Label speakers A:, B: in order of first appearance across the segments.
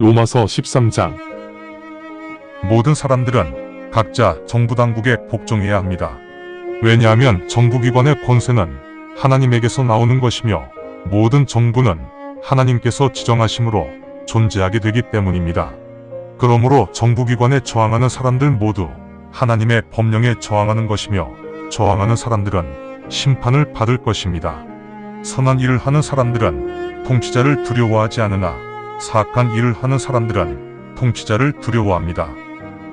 A: 로마서 13장.
B: 모든 사람들은 각자 정부 당국에 복종해야 합니다. 왜냐하면 정부기관의 권세는 하나님에게서 나오는 것이며 모든 정부는 하나님께서 지정하심으로 존재하게 되기 때문입니다. 그러므로 정부기관에 저항하는 사람들 모두 하나님의 법령에 저항하는 것이며 저항하는 사람들은 심판을 받을 것입니다. 선한 일을 하는 사람들은 통치자를 두려워하지 않으나 사악한 일을 하는 사람들은 통치자를 두려워합니다.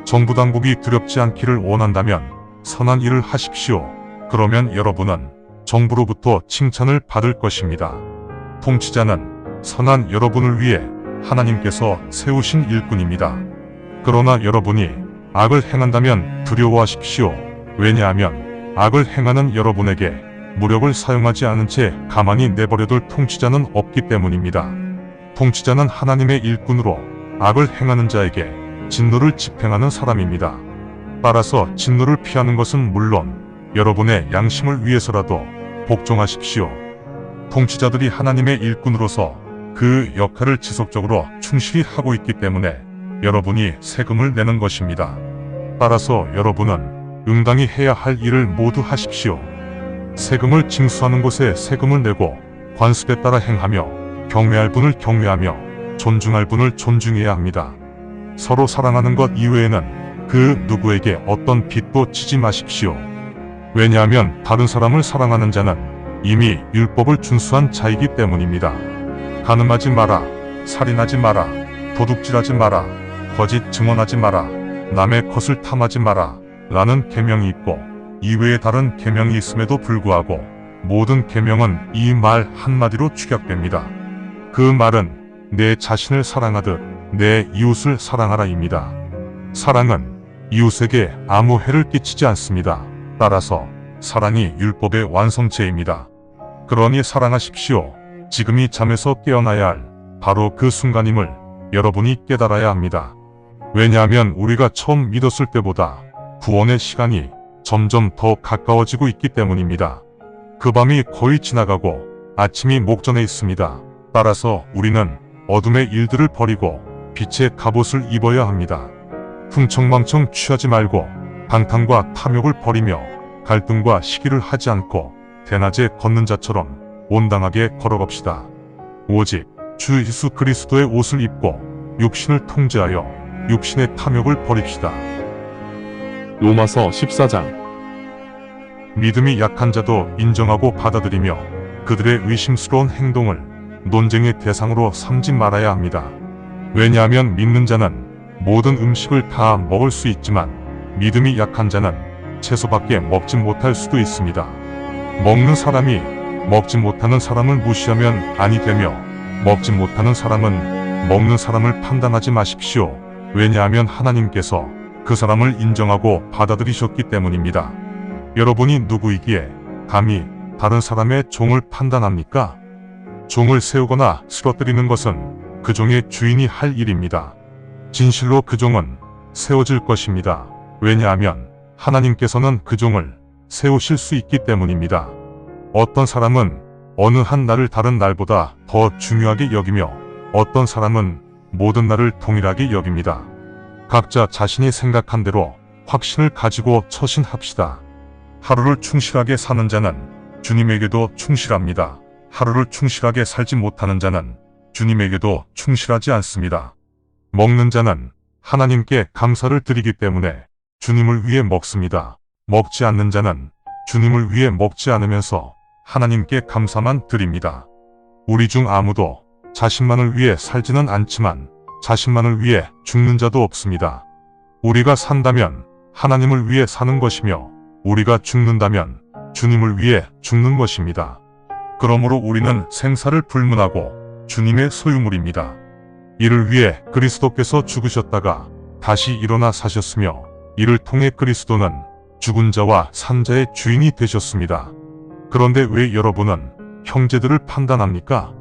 B: 정부 당국이 두렵지 않기를 원한다면 선한 일을 하십시오. 그러면 여러분은 정부로부터 칭찬을 받을 것입니다. 통치자는 선한 여러분을 위해 하나님께서 세우신 일꾼입니다. 그러나 여러분이 악을 행한다면 두려워하십시오. 왜냐하면 악을 행하는 여러분에게 무력을 사용하지 않은 채 가만히 내버려둘 통치자는 없기 때문입니다. 통치자는 하나님의 일꾼으로 악을 행하는 자에게 진노를 집행하는 사람입니다. 따라서 진노를 피하는 것은 물론 여러분의 양심을 위해서라도 복종하십시오. 통치자들이 하나님의 일꾼으로서 그 역할을 지속적으로 충실히 하고 있기 때문에 여러분이 세금을 내는 것입니다. 따라서 여러분은 응당히 해야 할 일을 모두 하십시오. 세금을 징수하는 곳에 세금을 내고 관습에 따라 행하며 경외할 분을 경외하며 존중할 분을 존중해야 합니다. 서로 사랑하는 것 이외에는 그 누구에게 어떤 빚도 지지 마십시오. 왜냐하면 다른 사람을 사랑하는 자는 이미 율법을 준수한 자이기 때문입니다. 간음하지 마라, 살인하지 마라, 도둑질하지 마라, 거짓 증언하지 마라, 남의 것을 탐하지 마라 라는 계명이 있고 이외에 다른 계명이 있음에도 불구하고 모든 계명은 이 말 한마디로 축약됩니다. 그 말은 내 자신을 사랑하듯 내 이웃을 사랑하라입니다. 사랑은 이웃에게 아무 해를 끼치지 않습니다. 따라서 사랑이 율법의 완성체입니다. 그러니 사랑하십시오. 지금이 잠에서 깨어나야 할 바로 그 순간임을 여러분이 깨달아야 합니다. 왜냐하면 우리가 처음 믿었을 때보다 구원의 시간이 점점 더 가까워지고 있기 때문입니다. 그 밤이 거의 지나가고 아침이 목전에 있습니다. 따라서 우리는 어둠의 일들을 버리고 빛의 갑옷을 입어야 합니다. 흥청망청 취하지 말고 방탕과 탐욕을 버리며 갈등과 시기를 하지 않고 대낮에 걷는 자처럼 온당하게 걸어갑시다. 오직 주 예수 그리스도의 옷을 입고 육신을 통제하여 육신의 탐욕을 버립시다.
A: 로마서 14장.
B: 믿음이 약한 자도 인정하고 받아들이며 그들의 의심스러운 행동을 논쟁의 대상으로 삼지 말아야 합니다. 왜냐하면 믿는 자는 모든 음식을 다 먹을 수 있지만 믿음이 약한 자는 채소밖에 먹지 못할 수도 있습니다. 먹는 사람이 먹지 못하는 사람을 무시하면 아니 되며 먹지 못하는 사람은 먹는 사람을 판단하지 마십시오. 왜냐하면 하나님께서 그 사람을 인정하고 받아들이셨기 때문입니다. 여러분이 누구이기에 감히 다른 사람의 종을 판단합니까? 종을 세우거나 쓰러뜨리는 것은 그 종의 주인이 할 일입니다. 진실로 그 종은 세워질 것입니다. 왜냐하면 하나님께서는 그 종을 세우실 수 있기 때문입니다. 어떤 사람은 어느 한 날을 다른 날보다 더 중요하게 여기며 어떤 사람은 모든 날을 동일하게 여깁니다. 각자 자신이 생각한 대로 확신을 가지고 처신합시다. 하루를 충실하게 사는 자는 주님에게도 충실합니다. 하루를 충실하게 살지 못하는 자는 주님에게도 충실하지 않습니다. 먹는 자는 하나님께 감사를 드리기 때문에 주님을 위해 먹습니다. 먹지 않는 자는 주님을 위해 먹지 않으면서 하나님께 감사만 드립니다. 우리 중 아무도 자신만을 위해 살지는 않지만 자신만을 위해 죽는 자도 없습니다. 우리가 산다면 하나님을 위해 사는 것이며 우리가 죽는다면 주님을 위해 죽는 것입니다. 그러므로 우리는 생사를 불문하고 주님의 소유물입니다. 이를 위해 그리스도께서 죽으셨다가 다시 일어나 사셨으며 이를 통해 그리스도는 죽은 자와 산 자의 주인이 되셨습니다. 그런데 왜 여러분은 형제들을 판단합니까?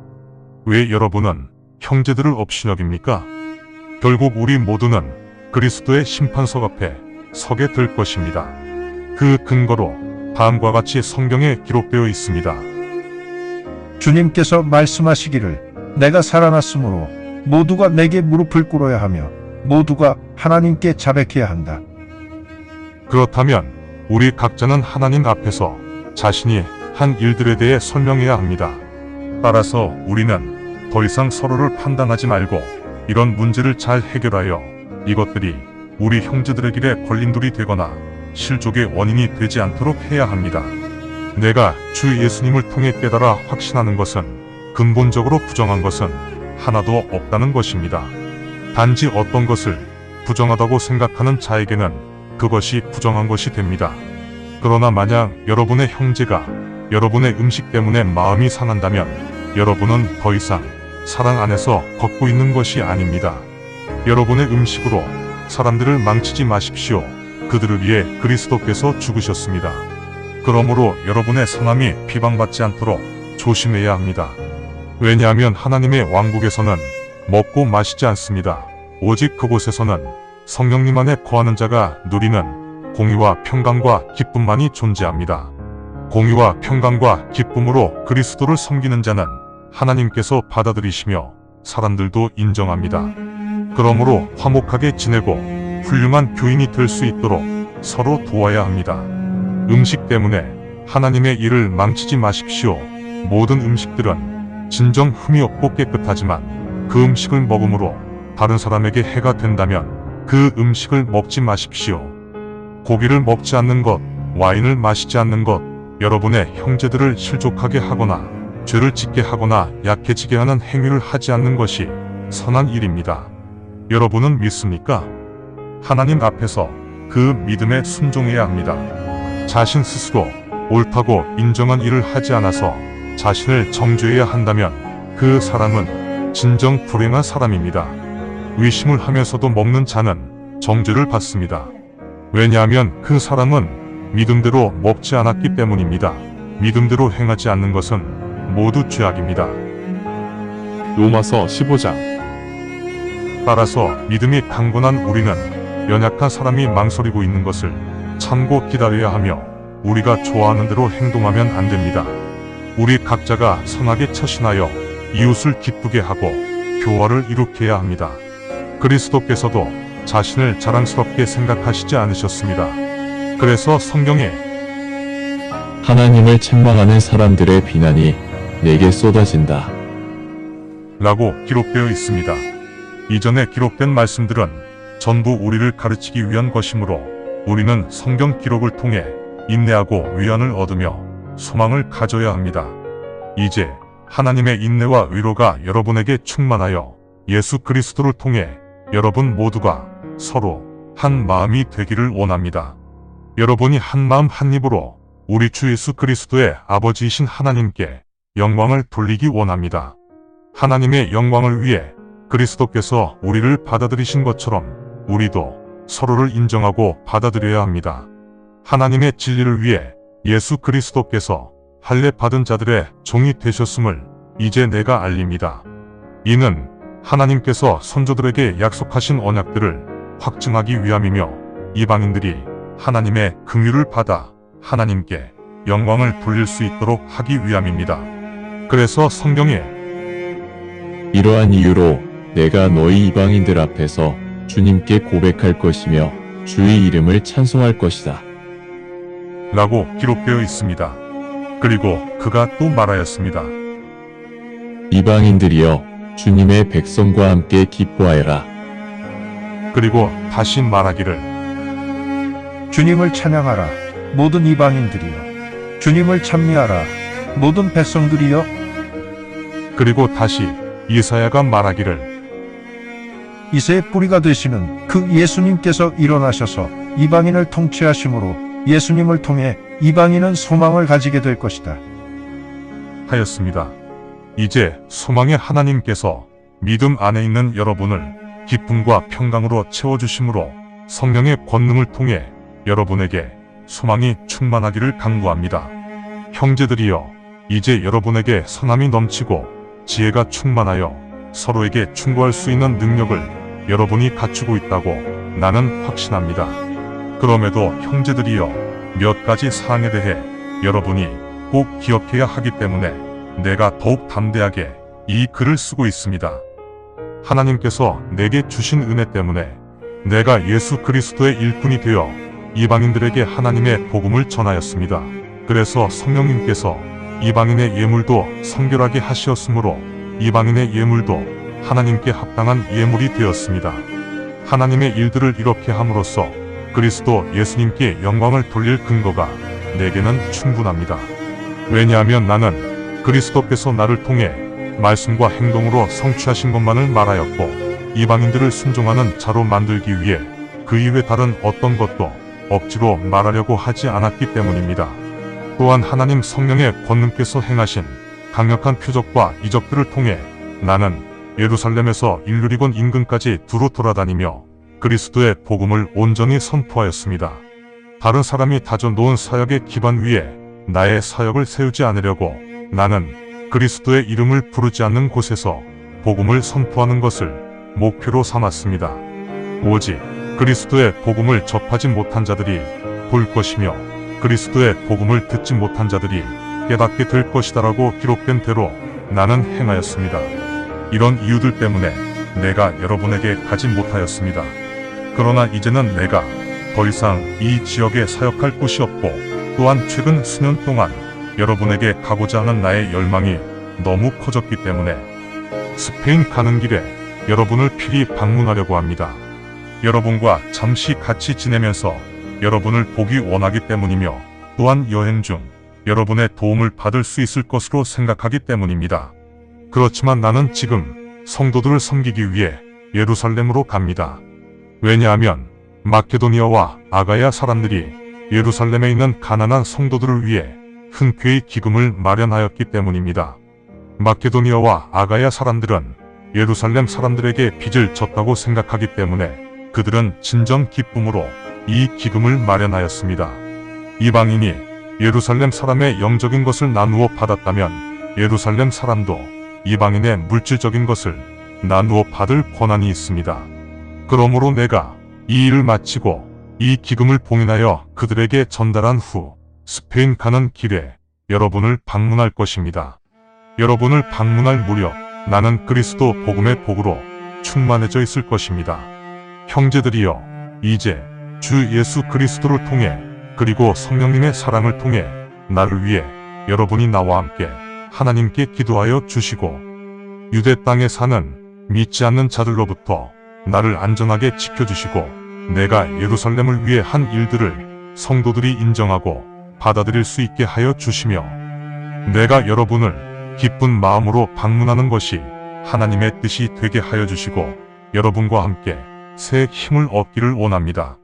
B: 왜 여러분은 형제들을 업신여깁니까? 결국 우리 모두는 그리스도의 심판석 앞에 서게 될 것입니다. 그 근거로 다음과 같이 성경에 기록되어 있습니다.
C: 주님께서 말씀하시기를 내가 살아났으므로 모두가 내게 무릎을 꿇어야 하며 모두가 하나님께 자백해야 한다.
B: 그렇다면 우리 각자는 하나님 앞에서 자신이 한 일들에 대해 설명해야 합니다. 따라서 우리는 더 이상 서로를 판단하지 말고 이런 문제를 잘 해결하여 이것들이 우리 형제들의 길에 걸림돌이 되거나 실족의 원인이 되지 않도록 해야 합니다. 내가 주 예수님을 통해 깨달아 확신하는 것은 근본적으로 부정한 것은 하나도 없다는 것입니다. 단지 어떤 것을 부정하다고 생각하는 자에게는 그것이 부정한 것이 됩니다. 그러나 만약 여러분의 형제가 여러분의 음식 때문에 마음이 상한다면 여러분은 더 이상 사랑 안에서 걷고 있는 것이 아닙니다. 여러분의 음식으로 사람들을 망치지 마십시오. 그들을 위해 그리스도께서 죽으셨습니다. 그러므로 여러분의 성함이 비방받지 않도록 조심해야 합니다. 왜냐하면 하나님의 왕국에서는 먹고 마시지 않습니다. 오직 그곳에서는 성령님 안에 거하는 자가 누리는 공의와 평강과 기쁨만이 존재합니다. 공의와 평강과 기쁨으로 그리스도를 섬기는 자는 하나님께서 받아들이시며 사람들도 인정합니다. 그러므로 화목하게 지내고 훌륭한 교인이 될 수 있도록 서로 도와야 합니다. 음식 때문에 하나님의 일을 망치지 마십시오. 모든 음식들은 진정 흠이 없고 깨끗하지만 그 음식을 먹음으로 다른 사람에게 해가 된다면 그 음식을 먹지 마십시오. 고기를 먹지 않는 것, 와인을 마시지 않는 것, 여러분의 형제들을 실족하게 하거나 죄를 짓게 하거나 약해지게 하는 행위를 하지 않는 것이 선한 일입니다. 여러분은 믿습니까? 하나님 앞에서 그 믿음에 순종해야 합니다. 자신 스스로 옳다고 인정한 일을 하지 않아서 자신을 정죄해야 한다면 그 사람은 진정 불행한 사람입니다. 의심을 하면서도 먹는 자는 정죄를 받습니다. 왜냐하면 그 사람은 믿음대로 먹지 않았기 때문입니다. 믿음대로 행하지 않는 것은 모두 죄악입니다.
A: 로마서 15장.
B: 따라서 믿음이 강건한 우리는 연약한 사람이 망설이고 있는 것을 참고 기다려야 하며 우리가 좋아하는 대로 행동하면 안 됩니다. 우리 각자가 선하게 처신하여 이웃을 기쁘게 하고 교화를 이룩해야 합니다. 그리스도께서도 자신을 자랑스럽게 생각하시지 않으셨습니다. 그래서 성경에
D: 하나님을 책망하는 사람들의 비난이 내게 쏟아진다
B: 라고 기록되어 있습니다. 이전에 기록된 말씀들은 전부 우리를 가르치기 위한 것이므로 우리는 성경 기록을 통해 인내하고 위안을 얻으며 소망을 가져야 합니다. 이제 하나님의 인내와 위로가 여러분에게 충만하여 예수 그리스도를 통해 여러분 모두가 서로 한 마음이 되기를 원합니다. 여러분이 한 마음 한 입으로 우리 주 예수 그리스도의 아버지이신 하나님께 영광을 돌리기 원합니다. 하나님의 영광을 위해 그리스도께서 우리를 받아들이신 것처럼 우리도 서로를 인정하고 받아들여야 합니다. 하나님의 진리를 위해 예수 그리스도께서 할례 받은 자들의 종이 되셨음을 이제 내가 알립니다. 이는 하나님께서 선조들에게 약속하신 언약들을 확증하기 위함이며 이방인들이 하나님의 긍휼을 받아 하나님께 영광을 돌릴 수 있도록 하기 위함입니다. 그래서 성경에
D: 이러한 이유로 내가 너희 이방인들 앞에서 주님께 고백할 것이며 주의 이름을 찬송할 것이다
B: 라고 기록되어 있습니다. 그리고 그가 또 말하였습니다.
D: 이방인들이여 주님의 백성과 함께 기뻐하여라.
B: 그리고 다시 말하기를
C: 주님을 찬양하라 모든 이방인들이여. 주님을 찬미하라 모든 백성들이여.
B: 그리고 다시 이사야가 말하기를
C: 이새의 뿌리가 되시는 그 예수님께서 일어나셔서 이방인을 통치하심으로 예수님을 통해 이방인은 소망을 가지게 될 것이다
B: 하였습니다. 이제 소망의 하나님께서 믿음 안에 있는 여러분을 기쁨과 평강으로 채워주심으로 성령의 권능을 통해 여러분에게 소망이 충만하기를 간구합니다. 형제들이여, 이제 여러분에게 선함이 넘치고 지혜가 충만하여 서로에게 충고할 수 있는 능력을 여러분이 갖추고 있다고 나는 확신합니다. 그럼에도 형제들이여, 몇 가지 사항에 대해 여러분이 꼭 기억해야 하기 때문에 내가 더욱 담대하게 이 글을 쓰고 있습니다. 하나님께서 내게 주신 은혜 때문에 내가 예수 그리스도의 일꾼이 되어 이방인들에게 하나님의 복음을 전하였습니다. 그래서 성령님께서 이방인의 예물도 성결하게 하시었으므로 이방인의 예물도 하나님께 합당한 예물이 되었습니다. 하나님의 일들을 이렇게 함으로써 그리스도 예수님께 영광을 돌릴 근거가 내게는 충분합니다. 왜냐하면 나는 그리스도께서 나를 통해 말씀과 행동으로 성취하신 것만을 말하였고 이방인들을 순종하는 자로 만들기 위해 그 이외 다른 어떤 것도 억지로 말하려고 하지 않았기 때문입니다. 또한 하나님 성령의 권능께서 행하신 강력한 표적과 이적들을 통해 나는 예루살렘에서 일루리곤 인근까지 두루 돌아다니며 그리스도의 복음을 온전히 선포하였습니다. 다른 사람이 다져놓은 사역의 기반 위에 나의 사역을 세우지 않으려고 나는 그리스도의 이름을 부르지 않는 곳에서 복음을 선포하는 것을 목표로 삼았습니다. 오직 그리스도의 복음을 접하지 못한 자들이 볼 것이며 그리스도의 복음을 듣지 못한 자들이 깨닫게 될 것이다라고 기록된 대로 나는 행하였습니다. 이런 이유들 때문에 내가 여러분에게 가지 못하였습니다. 그러나 이제는 내가 더 이상 이 지역에 사역할 곳이 없고 또한 최근 수년 동안 여러분에게 가고자 하는 나의 열망이 너무 커졌기 때문에 스페인 가는 길에 여러분을 필히 방문하려고 합니다. 여러분과 잠시 같이 지내면서 여러분을 보기 원하기 때문이며 또한 여행 중 여러분의 도움을 받을 수 있을 것으로 생각하기 때문입니다. 그렇지만 나는 지금 성도들을 섬기기 위해 예루살렘으로 갑니다. 왜냐하면 마케도니아와 아가야 사람들이 예루살렘에 있는 가난한 성도들을 위해 흔쾌히 기금을 마련하였기 때문입니다. 마케도니아와 아가야 사람들은 예루살렘 사람들에게 빚을 졌다고 생각하기 때문에 그들은 진정 기쁨으로 이 기금을 마련하였습니다. 이방인이 예루살렘 사람의 영적인 것을 나누어 받았다면 예루살렘 사람도 이방인의 물질적인 것을 나누어 받을 권한이 있습니다. 그러므로 내가 이 일을 마치고 이 기금을 봉인하여 그들에게 전달한 후 스페인 가는 길에 여러분을 방문할 것입니다. 여러분을 방문할 무렵 나는 그리스도 복음의 복으로 충만해져 있을 것입니다. 형제들이여, 이제 주 예수 그리스도를 통해 그리고 성령님의 사랑을 통해 나를 위해 여러분이 나와 함께 하나님께 기도하여 주시고 유대 땅에 사는 믿지 않는 자들로부터 나를 안전하게 지켜주시고 내가 예루살렘을 위해 한 일들을 성도들이 인정하고 받아들일 수 있게 하여 주시며 내가 여러분을 기쁜 마음으로 방문하는 것이 하나님의 뜻이 되게 하여 주시고 여러분과 함께 새 힘을 얻기를 원합니다.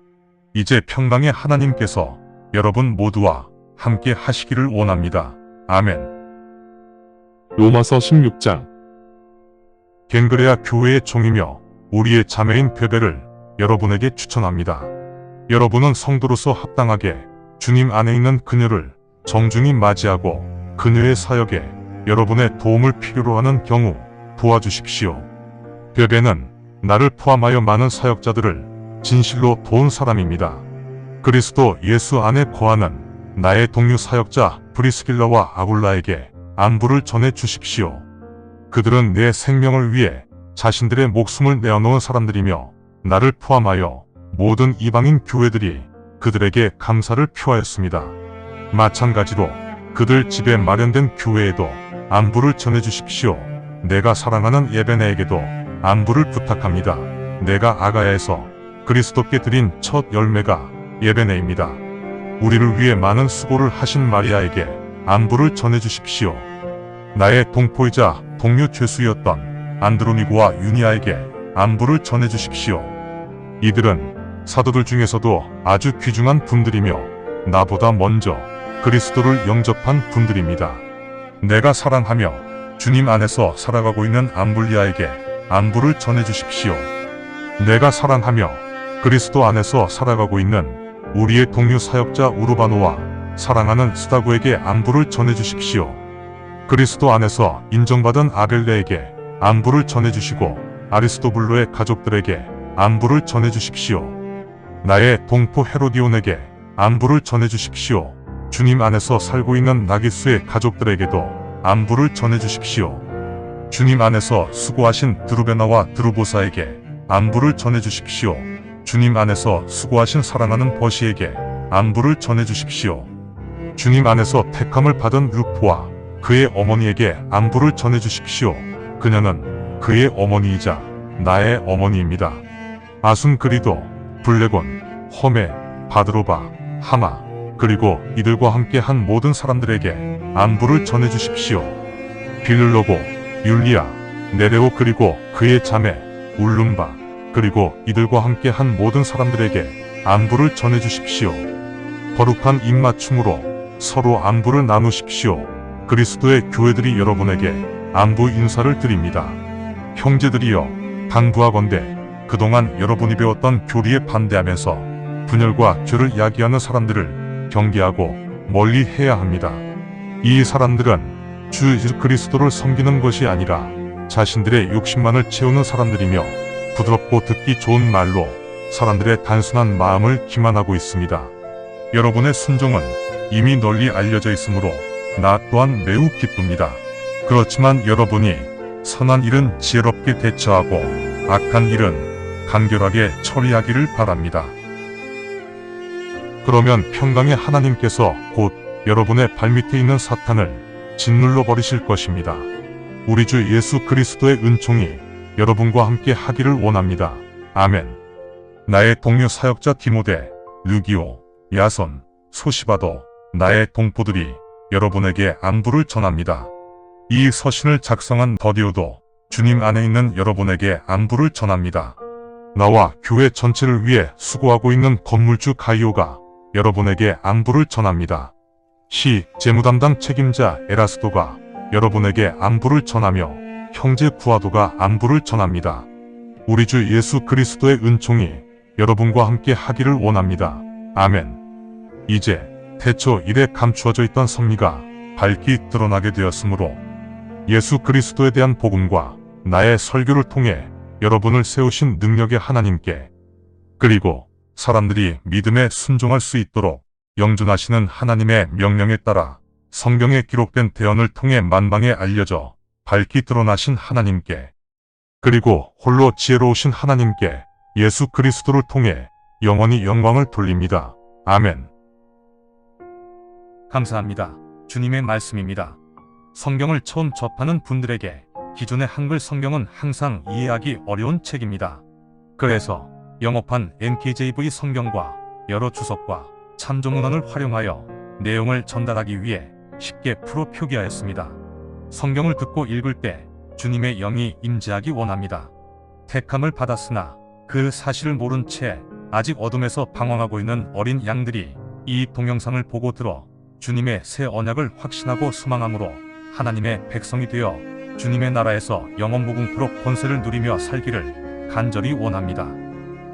B: 이제 평강의 하나님께서 여러분 모두와 함께 하시기를 원합니다. 아멘.
A: 로마서 16장.
B: 갱그레아 교회의 종이며 우리의 자매인 베베를 여러분에게 추천합니다. 여러분은 성도로서 합당하게 주님 안에 있는 그녀를 정중히 맞이하고 그녀의 사역에 여러분의 도움을 필요로 하는 경우 도와주십시오. 베베는 나를 포함하여 많은 사역자들을 진실로 도운 사람입니다. 그리스도 예수 안에 거하는 나의 동료 사역자 브리스길라와 아굴라에게 안부를 전해 주십시오. 그들은 내 생명을 위해 자신들의 목숨을 내어놓은 사람들이며 나를 포함하여 모든 이방인 교회들이 그들에게 감사를 표하였습니다. 마찬가지로 그들 집에 마련된 교회에도 안부를 전해 주십시오. 내가 사랑하는 예베네에게도 안부를 부탁합니다. 내가 아가야에서 그리스도께 드린 첫 열매가 예베네입니다. 우리를 위해 많은 수고를 하신 마리아에게 안부를 전해 주십시오. 나의 동포이자 동료 죄수였던 안드로니고와 유니아에게 안부를 전해 주십시오. 이들은 사도들 중에서도 아주 귀중한 분들이며 나보다 먼저 그리스도를 영접한 분들입니다. 내가 사랑하며 주님 안에서 살아가고 있는 암블리아에게 안부를 전해 주십시오. 내가 사랑하며 그리스도 안에서 살아가고 있는 우리의 동료 사역자 우르바노와 사랑하는 스다구에게 안부를 전해 주십시오. 그리스도 안에서 인정받은 아벨레에게 안부를 전해 주시고 아리스토블로의 가족들에게 안부를 전해 주십시오. 나의 동포 헤로디온에게 안부를 전해 주십시오. 주님 안에서 살고 있는 나기수의 가족들에게도 안부를 전해 주십시오. 주님 안에서 수고하신 드루베나와 드루보사에게 안부를 전해주십시오. 주님 안에서 수고하신 사랑하는 버시에게 안부를 전해주십시오. 주님 안에서 택함을 받은 루포와 그의 어머니에게 안부를 전해주십시오. 그녀는 그의 어머니이자 나의 어머니입니다. 아순그리도, 블레곤, 허메, 바드로바, 하마, 그리고 이들과 함께 한 모든 사람들에게 안부를 전해주십시오. 빌르로고, 율리아, 네레오 그리고 그의 자매, 울룸바, 그리고 이들과 함께 한 모든 사람들에게 안부를 전해주십시오. 거룩한 입맞춤으로 서로 안부를 나누십시오. 그리스도의 교회들이 여러분에게 안부 인사를 드립니다. 형제들이여, 당부하건대 그동안 여러분이 배웠던 교리에 반대하면서 분열과 죄를 야기하는 사람들을 경계하고 멀리 해야 합니다. 이 사람들은 주 예수 그리스도를 섬기는 것이 아니라 자신들의 욕심만을 채우는 사람들이며 부드럽고 듣기 좋은 말로 사람들의 단순한 마음을 기만하고 있습니다. 여러분의 순종은 이미 널리 알려져 있으므로 나 또한 매우 기쁩니다. 그렇지만 여러분이 선한 일은 지혜롭게 대처하고 악한 일은 간결하게 처리하기를 바랍니다. 그러면 평강의 하나님께서 곧 여러분의 발밑에 있는 사탄을 짓눌러 버리실 것입니다. 우리 주 예수 그리스도의 은총이 여러분과 함께 하기를 원합니다. 아멘. 나의 동료 사역자 디모데, 르기오, 야손, 소시바도, 나의 동포들이 여러분에게 안부를 전합니다. 이 서신을 작성한 더디오도 주님 안에 있는 여러분에게 안부를 전합니다. 나와 교회 전체를 위해 수고하고 있는 건물주 가이오가 여러분에게 안부를 전합니다. 재무담당 책임자 에라스도가 여러분에게 안부를 전하며 형제 구아도가 안부를 전합니다. 우리 주 예수 그리스도의 은총이 여러분과 함께 하기를 원합니다. 아멘. 이제 태초 이래 감추어져 있던 섭리가 밝히 드러나게 되었으므로 예수 그리스도에 대한 복음과 나의 설교를 통해 여러분을 세우신 능력의 하나님께, 그리고 사람들이 믿음에 순종할 수 있도록 영존하시는 하나님의 명령에 따라 성경에 기록된 대언을 통해 만방에 알려져 밝히 드러나신 하나님께, 그리고 홀로 지혜로우신 하나님께 예수 그리스도를 통해 영원히 영광을 돌립니다. 아멘.
E: 감사합니다. 주님의 말씀입니다. 성경을 처음 접하는 분들에게 기존의 한글 성경은 항상 이해하기 어려운 책입니다. 그래서 영어판 NKJV 성경과 여러 주석과 참조문헌을 활용하여 내용을 전달하기 위해 쉽게 풀어 표기하였습니다. 성경을 듣고 읽을 때 주님의 영이 임재하기 원합니다. 택함을 받았으나 그 사실을 모른 채 아직 어둠에서 방황하고 있는 어린 양들이 이 동영상을 보고 들어 주님의 새 언약을 확신하고 소망함으로 하나님의 백성이 되어 주님의 나라에서 영원 무궁토록 권세를 누리며 살기를 간절히 원합니다.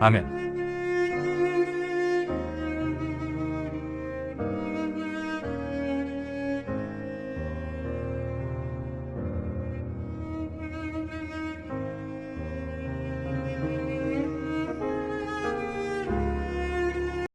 E: 아멘.